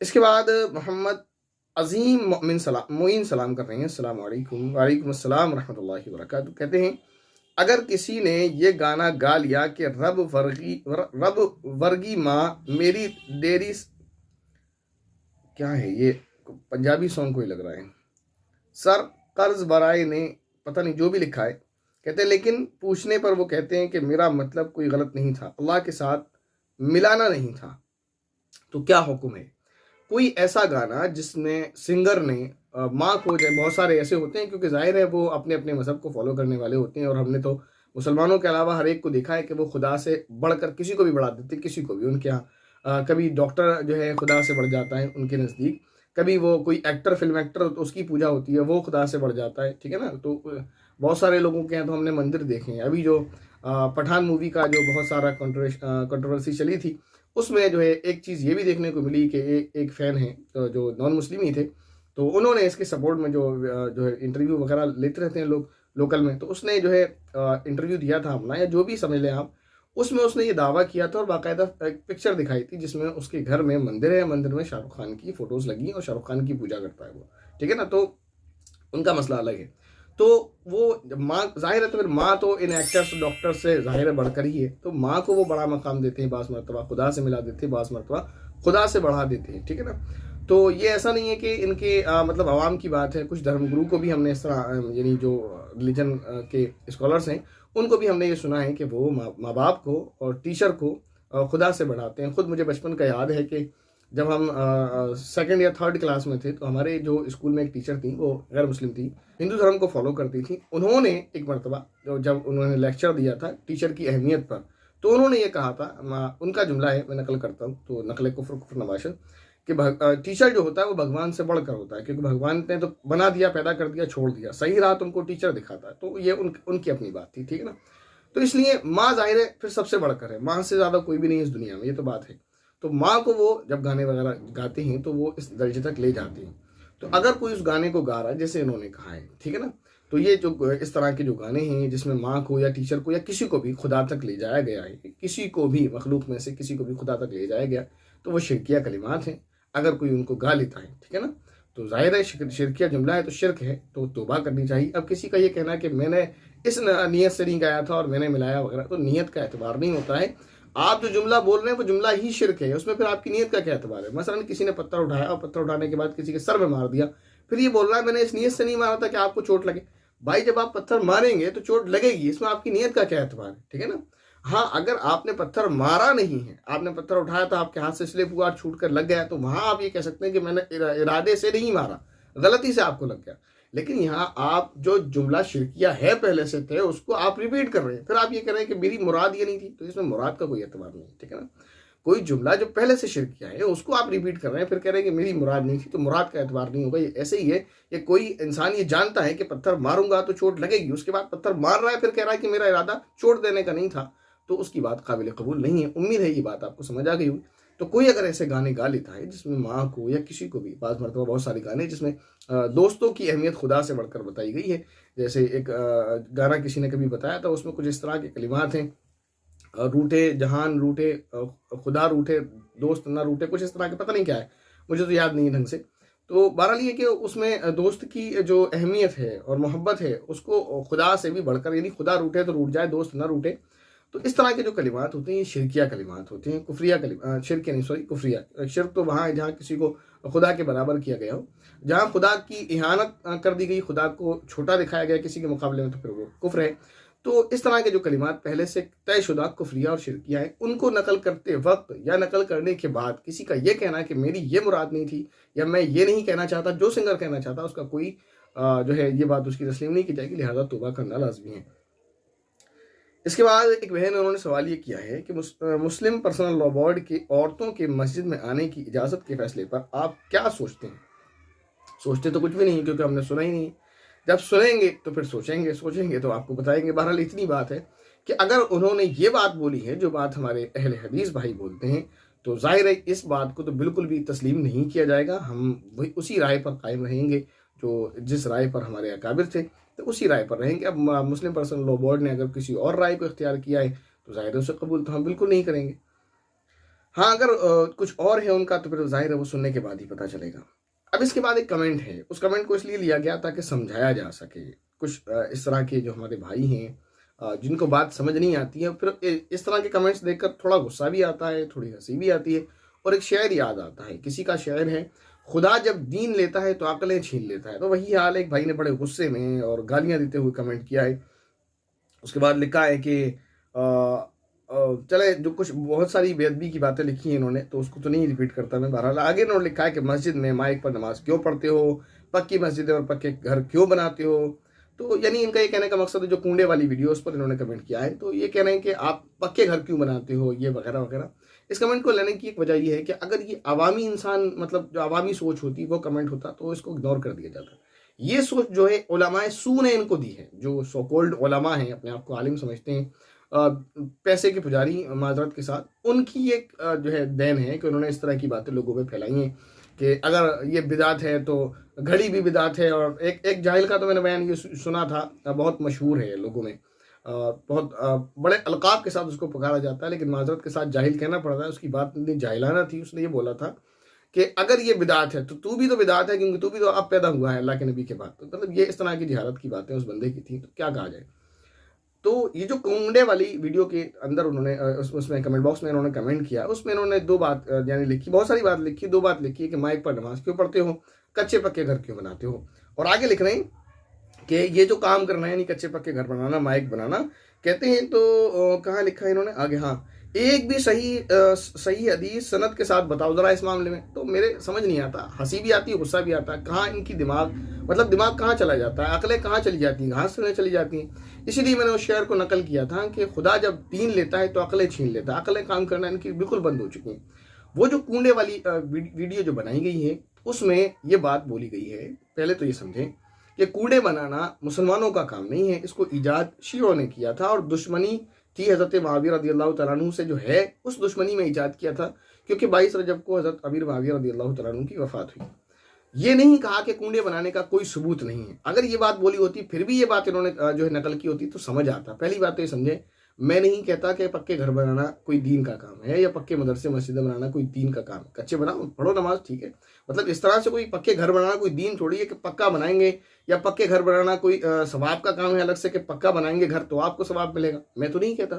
इसके बाद मोहम्मद अजीम मोइन सलाम कर रहे हैं, अस्सलाम वालेकुम। वालेकुम अस्सलाम रहमतुल्लाहि व बरकातहू। कहते हैं अगर किसी ने ये गाना गा लिया कि रब वर्गी माँ मेरी देरी, क्या है ये, पंजाबी सॉन्ग कोई लग रहा है सर, कर्ज बराए ने, पता नहीं जो भी लिखा है। कहते हैं लेकिन पूछने पर वो कहते हैं कि मेरा मतलब कोई गलत नहीं था, अल्लाह के साथ मिलाना नहीं था। तो क्या हुक्म है? कोई ऐसा गाना जिसमें सिंगर ने माँ को, जब बहुत सारे ऐसे होते हैं क्योंकि जाहिर है वो अपने अपने मज़हब को फॉलो करने वाले होते हैं, और हमने तो मुसलमानों के अलावा हर एक को देखा है कि वो खुदा से बढ़कर किसी को भी बढ़ा देते हैं, किसी को भी। उनके यहाँ कभी डॉक्टर जो है खुदा से बढ़ जाता है उनके नज़दीक, कभी वो कोई एक्टर, फिल्म एक्टर, तो उसकी पूजा होती है, वो खुदा से बढ़ जाता है, ठीक है ना। तो बहुत सारे लोगों के यहाँ तो हमने मंदिर देखे हैं। अभी जो पठान मूवी का जो बहुत सारा कंट्रोवर्सी चली थी, उसमें जो है एक चीज़ ये भी देखने को मिली कि एक फ़ैन है तो जो नॉन मुस्लिम ही थे, तो उन्होंने इसके सपोर्ट में जो है इंटरव्यू वगैरह लेते रहते हैं लोग लोकल में, तो उसने जो है इंटरव्यू दिया था अपना, या जो भी समझ लें आप। उसमें उसने ये दावा किया था और बाकायदा एक पिक्चर दिखाई थी जिसमें उसके घर में मंदिर है, मंदिर में शाहरुख खान की फ़ोटोज़ लगी और शाहरुख खान की पूजा करता है वो, ठीक है ना। तो उनका मसला अलग है। तो वो जब माँ, जाहिर है तो फिर माँ तो इन एक्टर्स डॉक्टर से जाहिर है बढ़कर ही है, तो माँ को वो बड़ा मकाम देते हैं, बास मरतबा खुदा से मिला देते हैं, बास मरतबा खुदा से बढ़ा देते हैं, ठीक है ना। तो ये ऐसा नहीं है कि इनके मतलब अवाम की बात है, कुछ धर्मगुरु को भी हमने इस तरह यानी जो रिलीजन के स्कॉलर्स हैं उनको भी हमने ये सुना है कि वो माँ बाप को और टीचर को खुदा से बढ़ाते हैं। खुद मुझे बचपन का याद है कि जब हम सेकंड या थर्ड क्लास में थे, तो हमारे जो स्कूल में एक टीचर थी, वो गैर मुस्लिम थी, हिंदू धर्म को फॉलो करती थी। उन्होंने एक मरतबा जब उन्होंने लेक्चर दिया था टीचर की अहमियत पर, तो उन्होंने ये कहा था, उनका जुमला है, मैं नकल करता हूँ, तो नकल कुफ्र कुफ्र नवाशद, कि टीचर जो होता है वो भगवान से बढ़कर होता है, क्योंकि भगवान ने तो बना दिया, पैदा कर दिया, छोड़ दिया, सही राह तुमको टीचर दिखाता है। तो ये उनकी अपनी बात थी, ठीक है ना। तो इसलिए माँ जाहिर है फिर सबसे बढ़कर है, माँ से ज़्यादा कोई भी नहीं इस दुनिया में, ये तो बात है। तो माँ को वो जब गाने वगैरह गाते हैं तो वो इस दर्जे तक ले जाते हैं। तो अगर कोई उस गाने को गा रहा है जैसे इन्होंने कहा है, ठीक है ना, तो ये जो इस तरह के जो गाने हैं जिसमें माँ को या टीचर को या किसी को भी खुदा तक ले जाया गया है, किसी को भी मखलूक में से किसी को भी खुदा तक ले जाया गया, तो वो शिरकिया कलिमात हैं। अगर कोई उनको गा लेता है, ठीक है ना, तो जाहिर है शिरकिया जुमला है, तो शिरक है, तो तौबा करनी चाहिए। अब किसी का ये कहना है कि मैंने इस नीयत से नहीं गाया था और मैंने मिलाया वगैरह, तो नीयत का एतबार नहीं होता है। आप जो जुमला बोल रहे हैं वो जुमला ही शिरक है, उसमें फिर आपकी नीयत का क्या एतबार है? मसलन किसी ने पत्थर उठाया और पत्थर उठाने के बाद किसी के सर में मार दिया, फिर ये बोल रहा है मैंने इस नीयत से नहीं मारा था कि आपको चोट लगे। भाई जब आप पत्थर मारेंगे तो चोट लगेगी, इसमें आपकी नीयत का क्या एतबार है, ठीक है ना। हाँ, अगर आपने पत्थर मारा नहीं है, आपने पत्थर उठाया तो आपके हाथ से स्लिप हुआ, छूट कर लग गया, तो वहां आप ये कह सकते हैं कि मैंने इरादे से नहीं मारा, गलती से आपको लग गया। लेकिन यहाँ आप जो जुमला शिरकिया है पहले से थे उसको आप रिपीट कर रहे हैं, फिर आप ये कह रहे हैं कि मेरी मुराद ये नहीं थी, तो इसमें मुराद का कोई एतबार नहीं, ठीक है ना। कोई जुमला जो पहले से शिरकिया है उसको आप रिपीट कर रहे हैं, फिर कह रहे हैं कि मेरी मुराद नहीं थी, तो मुराद का एतबार नहीं होगा। ये ऐसे ही है, ये कोई इंसान ये जानता है कि पत्थर मारूंगा तो चोट लगेगी, उसके बाद पत्थर मार रहा है, फिर कह रहा है कि मेरा इरादा चोट देने का नहीं था, तो उसकी बात काबिल कबूल नहीं है। उम्मीद है ये बात आपको समझ आ गई होगी। तो कोई अगर ऐसे गाने गा लेता है जिसमें माँ को या किसी को भी, बाज़ मरतबा बहुत सारे गाने जिसमें दोस्तों की अहमियत खुदा से बढ़कर बताई गई है, जैसे एक गाना किसी ने कभी बताया था, उसमें कुछ इस तरह के कलिमात हैं, रूठे जहान रूठे, खुदा रूठे दोस्त ना रूठे, कुछ इस तरह के, पता नहीं क्या है, मुझे तो याद नहीं है ढंग से। तो बहरहाल ये कि उसमें दोस्त की जो अहमियत है और मोहब्बत है उसको खुदा से भी बढ़कर, यानी खुदा रूठे तो रूठ जाए, दोस्त ना रूठे। तो इस तरह के जो कलिमात होते हैं ये शिरकिया कलिमात होते हैं, कुफरिया कलिमा, शिरकिया नहीं, सॉरी, कुफरिया। शिरक तो वहाँ है जहाँ किसी को खुदा के बराबर किया गया हो, जहाँ खुदा की इहानत कर दी गई, खुदा को छोटा दिखाया गया किसी के मुकाबले में, तो फिर वो कुफ्र है। तो इस तरह के जो कलिमात पहले से तयशुदा कुफरिया और शिरकिया है, उनको नकल करते वक्त या नकल करने के बाद किसी का ये कहना है कि मेरी ये मुराद नहीं थी या मैं ये नहीं कहना चाहता जो सिंगर कहना चाहता, उसका कोई जो है ये बात उसकी तस्लीम नहीं की जाएगी, लिहाजा तौबा करना लाजमी है। इसके बाद एक बहन ने उन्होंने सवाल ये किया है कि मुस्लिम पर्सनल लॉ बोर्ड की औरतों के मस्जिद में आने की इजाज़त के फैसले पर आप क्या सोचते हैं? सोचते तो कुछ भी नहीं, क्योंकि हमने सुना ही नहीं। जब सुनेंगे तो फिर सोचेंगे, सोचेंगे तो आपको बताएंगे। बहरहाल इतनी बात है कि अगर उन्होंने ये बात बोली है जो बात हमारे अहले हदीस भाई बोलते हैं, तो जाहिर है इस बात को तो बिल्कुल भी तस्लीम नहीं किया जाएगा। हम वही उसी राय पर कायम रहेंगे जो जिस राय पर हमारे अकाबिर थे, तो उसी राय पर रहेंगे। अब मुस्लिम पर्सनल लॉ बोर्ड ने अगर किसी और राय को इख्तियार किया है तो जाहिर है उसे कबूल तो हम बिल्कुल नहीं करेंगे। हाँ, अगर कुछ और है उनका तो फिर जाहिर है वो सुनने के बाद ही पता चलेगा। अब इसके बाद एक कमेंट है, उस कमेंट को इसलिए लिया गया ताकि समझाया जा सके। कुछ इस तरह के जो हमारे भाई हैं जिनको बात समझ नहीं आती है, फिर इस तरह के कमेंट्स देखकर थोड़ा गुस्सा भी आता है, थोड़ी हंसी भी आती है और एक शेर याद आता है। किसी का शेर है, खुदा जब दीन लेता है तो अकलें छीन लेता है। तो वही हाल एक भाई ने बड़े गुस्से में और गालियां देते हुए कमेंट किया है। उसके बाद लिखा है कि चले जो कुछ बहुत सारी बेअदबी की बातें लिखी हैं इन्होंने, तो उसको तो नहीं रिपीट करता मैं। बहरहाल आगे इन्होंने लिखा है कि मस्जिद में माइक पर नमाज क्यों पढ़ते हो, पक्की मस्जिदें और पक्के घर क्यों बनाते हो। तो यानी इनका ये कहने का मकसद है, जो कूड़े वाली वीडियो उस पर इन्होंने कमेंट किया है, तो ये कह रहे हैं कि आप पक्के घर क्यों बनाते हो, ये वगैरह वगैरह। इस कमेंट को लेने की एक वजह यह है कि अगर ये अवामी इंसान, मतलब जो अवामी सोच होती वो कमेंट होता तो इसको इग्नोर कर दिया जाता। ये सोच जो है उलमाए सू ने इनको दी है, जो सो कॉल्ड उलमा हैं, अपने आप को आलिम समझते हैं, पैसे के पुजारी माजरत के साथ, उनकी एक जो है देन है कि उन्होंने इस तरह की बातें लोगों में फैलाई हैं कि अगर ये बिदात है तो घड़ी भी बिदात है। और एक जाहिल का तो मैंने बयान ये सुना था, बहुत मशहूर है लोगों में, बहुत बड़े अलकाब के साथ उसको पुकारा जाता है, लेकिन माजरत के साथ जाहिल कहना पड़ता है। उसकी बात इतनी जाहिलाना थी, उसने ये बोला था कि अगर ये बिदात है तो तू भी तो बिदात है, क्योंकि तू भी तो अब पैदा हुआ है अल्लाह के नबी के बाद। तो मतलब ये इस तरह की जहालत की बातें उस बंदे की थी, तो क्या कहा जाए। तो ये जो कुंडे वाली वीडियो के अंदर उन्होंने उसमें कमेंट बॉक्स में इन्होंने कमेंट किया, उसमें इन्होंने दो बात यानी लिखी, बहुत सारी बात लिखी, दो बात लिखी है कि माइक पर नमाज क्यों पढ़ते हो, कच्चे पक्के घर क्यों बनाते हो। और आगे लिख रहे हैं कि ये जो काम करना है, यानी कच्चे पक्के घर बनाना, माइक बनाना, कहते हैं तो कहाँ लिखा है इन्होंने आगे, हाँ, एक भी सही हदीस सनद के साथ बताओ जरा इस मामले में। तो मेरे समझ नहीं आता, हंसी भी आती है, गुस्सा भी आता है। कहाँ इनकी दिमाग, मतलब दिमाग कहाँ चला जाता है, अकलें कहाँ चली जाती हैं, घास में चली जाती हैं। इसीलिए मैंने उस शेर को नकल किया था कि खुदा जब दीन लेता है तो अकलें छीन लेता है। अकलें काम करना इनकी बिल्कुल बंद हो चुकी हैं। वो जो कूड़े वाली वीडियो जो बनाई गई है उसमें ये बात बोली गई है, पहले तो ये समझें कि कूड़े बनाना मुसलमानों का काम नहीं है, इसको ईजाद शियों ने किया था। और दुश्मनी थी हज़रत मुआविया रज़ियल्लाहु तआला अन्हु से, जो है उस दुश्मनी में ईजाद किया था, क्योंकि 22 रजब को हज़रत अमीर मुआविया रज़ियल्लाहु तआला अन्हु की वफात हुई। ये नहीं कहा कि कूड़े बनाने का कोई सबूत नहीं है। अगर ये बात बोली होती, फिर भी ये बात इन्होंने जो है नकल की होती, तो समझ आता। पहली बात तो ये समझे, मैं नहीं कहता कि पक्के घर बनाना कोई दीन का काम है, या पक्के मदरसे मस्जिदें बनाना कोई दीन का काम है। कच्चे बनाओ, पढ़ो नमाज, ठीक है। मतलब इस तरह से कोई पक्के घर बनाना कोई दीन थोड़ी है कि पक्का बनाएंगे, या पक्के घर बनाना कोई सवाब का काम है अलग से कि पक्का बनाएंगे घर तो आपको सवाब मिलेगा। मैं तो नहीं कहता।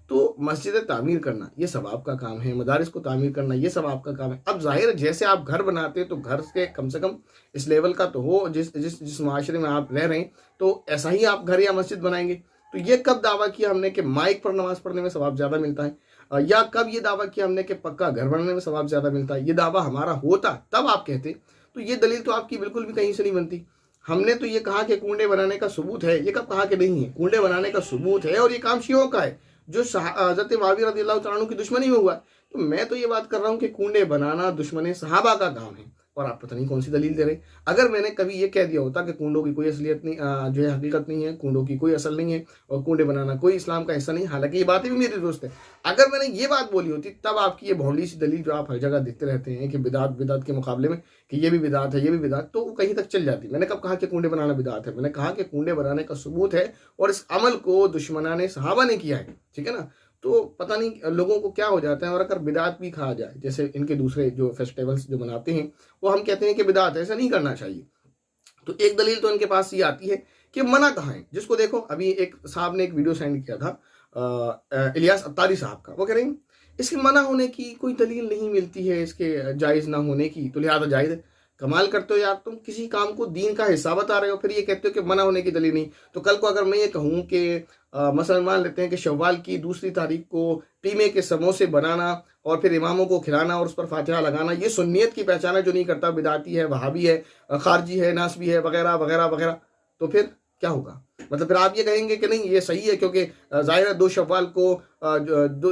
तो मस्जिदें तामीर करना ये सवाब का काम है, मदारिस को तामीर करना ये सवाब का काम है। अब जाहिर जैसे आप घर बनाते हैं तो घर के कम से कम इस लेवल का तो हो, जिस माशरे में आप रह रहे हैं, तो ऐसा ही आप घर या मस्जिद बनाएंगे। तो ये कब दावा किया हमने कि माइक पर नमाज पढ़ने में सवाब ज़्यादा मिलता है, या कब ये दावा किया हमने कि पक्का घर बनाने में सवाब ज़्यादा मिलता है। ये दावा हमारा होता तब आप कहते। तो ये दलील तो आपकी बिल्कुल भी कहीं से नहीं बनती। हमने तो ये कहा कि कूड़े बनाने का सबूत है, ये कब कहा कि नहीं है। कूड़े बनाने का सबूत है और ये काम शियों का है, जो हज़रत मुआविया रज़ियल्लाहु तआला अन्हु की दुश्मनी में हुआ। तो मैं तो ये बात कर रहा हूँ कि कूड़े बनाना दुश्मन सहाबा का काम है, और आप पता नहीं कौन सी दलील दे रहे। अगर मैंने कभी ये कह दिया होता कि कूड़ों की कोई असलियत नहीं, जो है हकीकत नहीं है, कूड़ों की कोई असल नहीं है, और कूड़े बनाना कोई इस्लाम का हिस्सा नहीं, हालांकि ये बातें भी मेरी दोस्त है, अगर मैंने ये बात बोली होती, तब आपकी ये भोंडी सी दलील जो आप हर जगह देखते रहते हैं कि बिदात बिदात के मुकाबले में कि ये भी बिदात है, ये भी बिदात, तो वो कहीं तक चल जाती। मैंने कब कहा कि कूड़े बनाना बिदात है? मैंने कहा कि कूड़े बनाने का सबूत है और इस अमल को दुश्मनाने सहाबा ने किया है, ठीक है ना। तो पता नहीं लोगों को क्या हो जाता है। और अगर बिदात भी कहा जाए, जैसे इनके दूसरे जो फेस्टिवल्स जो मनाते हैं, वो हम कहते हैं कि बिदात, ऐसा नहीं करना चाहिए। तो एक दलील तो इनके पास ये आती है कि मना कहाँ है। जिसको देखो, अभी एक साहब ने एक वीडियो सेंड किया था इलियास अत्तारी साहब का, वो कह रहे हैं इसके मना होने की कोई दलील नहीं मिलती है, इसके जायज़ ना होने की, तो लिहाजा जायज़ है। कमाल करते हो यार, तुम किसी काम को दीन का हिस्सा बता रहे हो, फिर ये कहते हो कि मना होने की दलील नहीं। तो कल को अगर मैं ये कहूँ कि मुसलमान लेते हैं कि शव्वाल की दूसरी तारीख को कीमे के समोसे बनाना और फिर इमामों को खिलाना और उस पर फातिहा लगाना, ये सुन्नियत की पहचान है, जो नहीं करता बिदाती है, वहाबी है, खारजी है, नासबी है, वगैरह वगैरह वगैरह, तो फिर क्या होगा? मतलब फिर आप ये कहेंगे कि नहीं ये सही है, क्योंकि ज़ाहिर है 2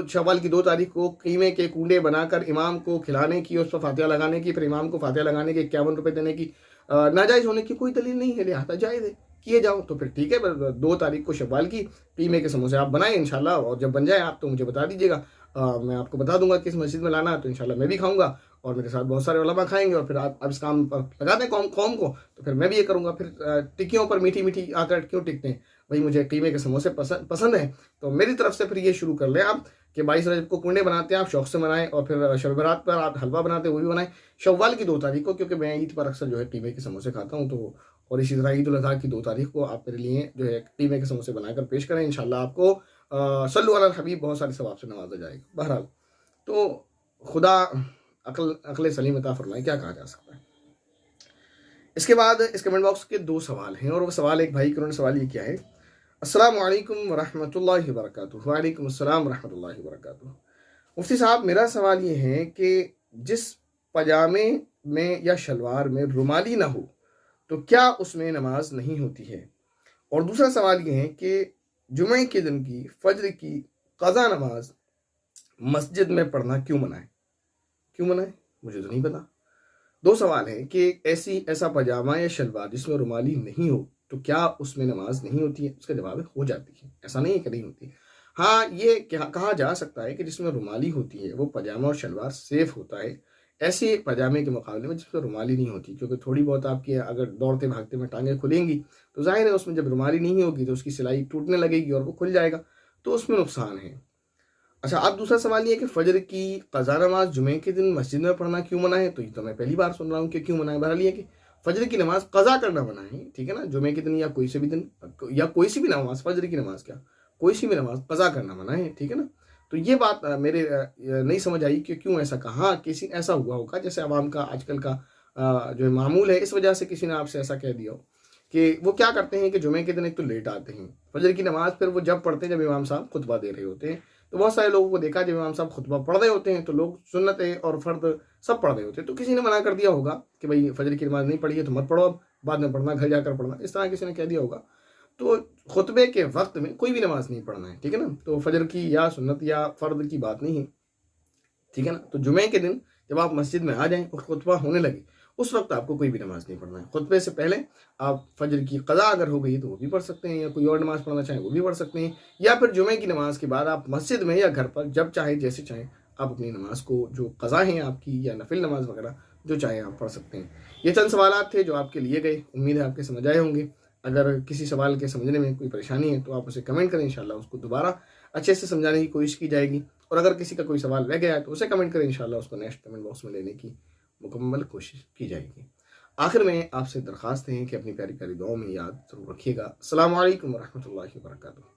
शव्वाल की 2 तारीख को कीमे के कूड़े बनाकर इमाम को खिलाने की, उस पर फातिहा लगाने की, फिर इमाम को फातिहा लगाने के 51 रुपये देने की नाजायज़ होने की कोई दलील नहीं है, लिहाजा जायज़ है, किए जाओ। तो फिर ठीक है, 2 तारीख को शव्वाल की कीमे के समोसे आप बनाएं इंशाल्लाह, और जब बन जाए आप तो मुझे बता दीजिएगा, मैं आपको बता दूंगा किस मस्जिद में लाना है, तो इंशाल्लाह मैं भी खाऊंगा और मेरे साथ बहुत सारे उलमा खाएंगे। और फिर आप अब इस काम पर लगा दें कौम को, तो फिर मैं भी ये करूंगा। फिर टिक्कियों पर मीठी मीठी आकर क्यों टिकते हैं भाई, मुझे कीमे के समोसे पसंद है, तो मेरी तरफ से फिर ये शुरू कर लें आप कि 22 रजब को कुंडे बनाते हैं, आप शौक से बनाएं, और फिर शब बरात पर आप हलवा बनाते हैं वो भी बनाएं। शव्वाल की 2 तारीख को, क्योंकि मैं ईद पर अक्सर जो है कीमे के समोसे खाता हूँ, तो और इसी तरह ईद उल अज़हा की 2 तारीख को आप मेरे लिए जो है कीमे के समोसे बनाकर पेश करें। इंशाल्लाह आपको सल्लु अलल हबीब बहुत सारे सवाब से नवाजा जाएगा। बहरहाल, तो खुदा अक्ल सलीम अता फरमाए, क्या कहा जा सकता है। इसके बाद इस कमेंट बॉक्स के 2 सवाल हैं, और वो सवाल एक भाई के उन्होंने सवाल ये किया है, अस्सलामु अलैकुम वरहमतुल्लाहि वबरकातुहू। वालेकुम अस्सलाम वरहमतुल्लाहि वबरकातुहू। मुफ्ती साहब, मेरा सवाल ये है कि जिस पजामे में या शलवार में रुमाली ना हो तो क्या उसमें नमाज नहीं होती है? और दूसरा सवाल ये है कि जुमे के दिन की फज्र की कज़ा नमाज मस्जिद में पढ़ना क्यों मना है? क्यों मना है मुझे तो नहीं पता। 2 सवाल हैं कि ऐसा पजामा या शलवार जिसमें रुमाली नहीं हो तो क्या उसमें नमाज नहीं होती है? उसका जवाब है हो जाती है, ऐसा नहीं है कि नहीं होती। हाँ, ये कहा जा सकता है कि जिसमें रुमाली होती है वो पजामा और शलवार सेफ होता है ऐसे पजामे के मुकाबले में जिसमें रुमाली नहीं होती, क्योंकि थोड़ी बहुत आपकी अगर दौड़ते भागते में टांगें खुलेंगी तो जाहिर है उसमें जब रुमाली नहीं होगी तो उसकी सिलाई टूटने लगेगी और वो खुल जाएगा, तो उसमें नुकसान है। अच्छा, अब दूसरा सवाल ये है कि फजर की कज़ा नमाज जुमे के दिन मस्जिद में पढ़ना क्यों मना है? तो ये तो मैं पहली बार सुन रहा हूँ कि क्यों मना है। बहरहाल ये कि फजर की नमाज कज़ा करना मना है, ठीक है ना, जुमे के दिन या कोई से भी दिन या कोई सी भी नमाज, फजर की नमाज क्या कोई सी भी नमाज कज़ा करना मना है, ठीक है ना। तो ये बात मेरे नहीं समझ आई कि क्यों ऐसा कहा। किसी ऐसा हुआ होगा जैसे आवाम का आजकल का जो है मामूल है, इस वजह से किसी ने आपसे ऐसा कह दिया हो कि वो क्या करते हैं कि जुमे के दिन एक तो लेट आते हैं, फजर की नमाज फिर वो जब पढ़ते हैं जब इमाम साहब खुतबा दे रहे होते हैं। तो बहुत सारे लोगों को देखा जब इमाम साहब खुतबा पढ़ रहे होते हैं तो लोग सुन्नतें और फ़र्द सब पढ़ रहे होते हैं, तो किसी ने मना कर दिया होगा कि भाई फजर की नमाज नहीं पढ़ी है तो मत पढ़ो, अब बाद में पढ़ना, घर जाकर पढ़ना, इस तरह किसी ने कह दिया होगा। तो खुतबे के वक्त में कोई भी नमाज नहीं पढ़ना है, ठीक है ना। तो फजर की या सुन्नत या फ़र्द की बात नहीं है, ठीक है ना। तो जुमे के दिन जब आप मस्जिद में आ जाएं और खुतबा होने लगे उस वक्त आपको कोई भी नमाज नहीं पढ़ना है। खुतबे से पहले आप फजर की कज़ा अगर हो गई तो वो भी पढ़ सकते हैं, या कोई और नमाज पढ़ना चाहें वो भी पढ़ सकते हैं, या फिर जुमे की नमाज के बाद आप मस्जिद में या घर पर जब चाहे जैसे चाहें आप अपनी नमाज को, जो कज़ा है आपकी या नफिल नमाज वगैरह, जो चाहें आप पढ़ सकते हैं। ये चंद सवाल थे जो आपके लिए गए, उम्मीद है आपके समझ आए होंगे। अगर किसी सवाल के समझने में कोई परेशानी है तो आप उसे कमेंट करें, इंशाल्लाह उसको दोबारा अच्छे से समझाने की कोशिश की जाएगी। और अगर किसी का कोई सवाल रह गया है तो उसे कमेंट करें, इंशाल्लाह उसको नेक्स्ट कमेंट बॉक्स में लेने की मुकम्मल कोशिश की जाएगी। आखिर में आपसे दरख्वास्त है कि अपनी प्यारी प्यारी दुआओं में याद जरूर रखिएगा। अस्सलामु अलैकुम वरहमतुल्लाहि वबरकातुहू।